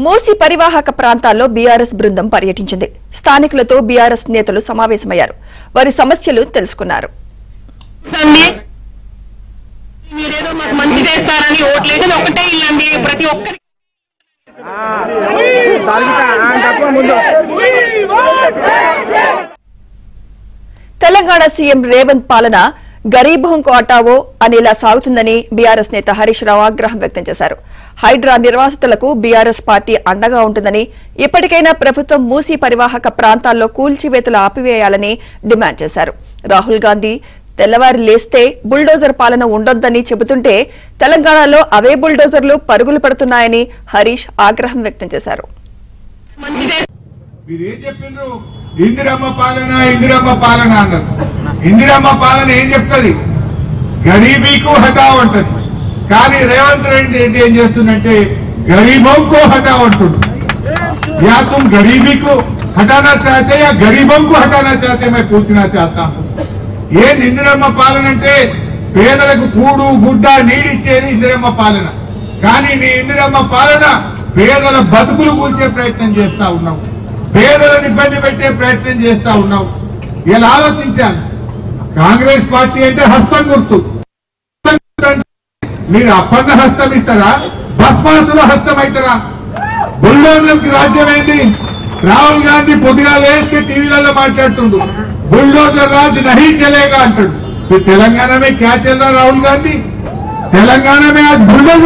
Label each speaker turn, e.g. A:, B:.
A: మూసి పరివాహక ప్రాంతాల్లో బీఆర్ఎస్ బృందం పర్యటించింది. స్థానికులతో బీఆర్ఎస్ నేతలు సమావేశమయ్యారు. వారి సమస్యలు తెలుసుకున్నారు. తెలంగాణ సీఎం రేవంత్ పాలన గరీబోం కో హటావో అనేలా సాగుతుందని బీఆర్ఎస్ నేత హరీష్ రావు ఆగ్రహం వ్యక్తం చేశారు. హైడ్రా నిర్వాసితులకు బీఆర్ఎస్ పార్టీ అండగా ఉంటుందని, ఇప్పటికైనా ప్రభుత్వం మూసీ పరివాహక ప్రాంతాల్లో కూల్చివేతలు ఆపివేయాలని డిమాండ్ చేశారు. రాహుల్ గాంధీ తెల్లవారి లేస్తే బుల్డోజర్ పాలన ఉండొద్దని చెబుతుంటే తెలంగాణలో అవే బుల్డోజర్లు పరుగులు పడుతున్నాయని హరీష్ ఆగ్రహం వ్యక్తం చేశారు.
B: ఇందిరమ్మ పాలన అన్నారు. ఇందిరమ్మ పాలన ఏం చెప్తుంది? గరీబీకు హటావ్ అంటది. కానీ రేవంత్ రెడ్డి ఏం చేస్తుందంటే గరీబోం కో హటావ్ అంటుంది. या तुम गरीबी को हटाना चाहते या गरीबों को हटाना चाहते मैं पूछना चाहता हूं. ये इंदिरम्మ పాలన అంటే పేదలకు కూడు గుడ్డ నీడిచ్చేది ఇందిరమ్మ పాలన. కానీ నీ ఇందిరమ్మ పాలన పేదల బతుకులు కూల్చే ప్రయత్నం చేస్తా ఉన్నావు, పేదలను ఇబ్బంది పెట్టే ప్రయత్నం చేస్తా ఉన్నావు. ఇలా ఆలోచించాను. కాంగ్రెస్ పార్టీ అంటే హస్తం గుర్తు. మీరు అప్పన్న హస్తం ఇస్తారా, భస్మాసుల హస్తం అవుతారా? బుల్డోజర్కి రాజ్యం ఏంటి? రాహుల్ గాంధీ పొద్దుగా లేస్తే టీవీలలో మాట్లాడుతుండు, बुलडोजर राज नहीं चलेगा अंटाడు. तेलंगाना में क्या चल रहा राहुल गांधी? तेलंगाना में आज बुलडोजर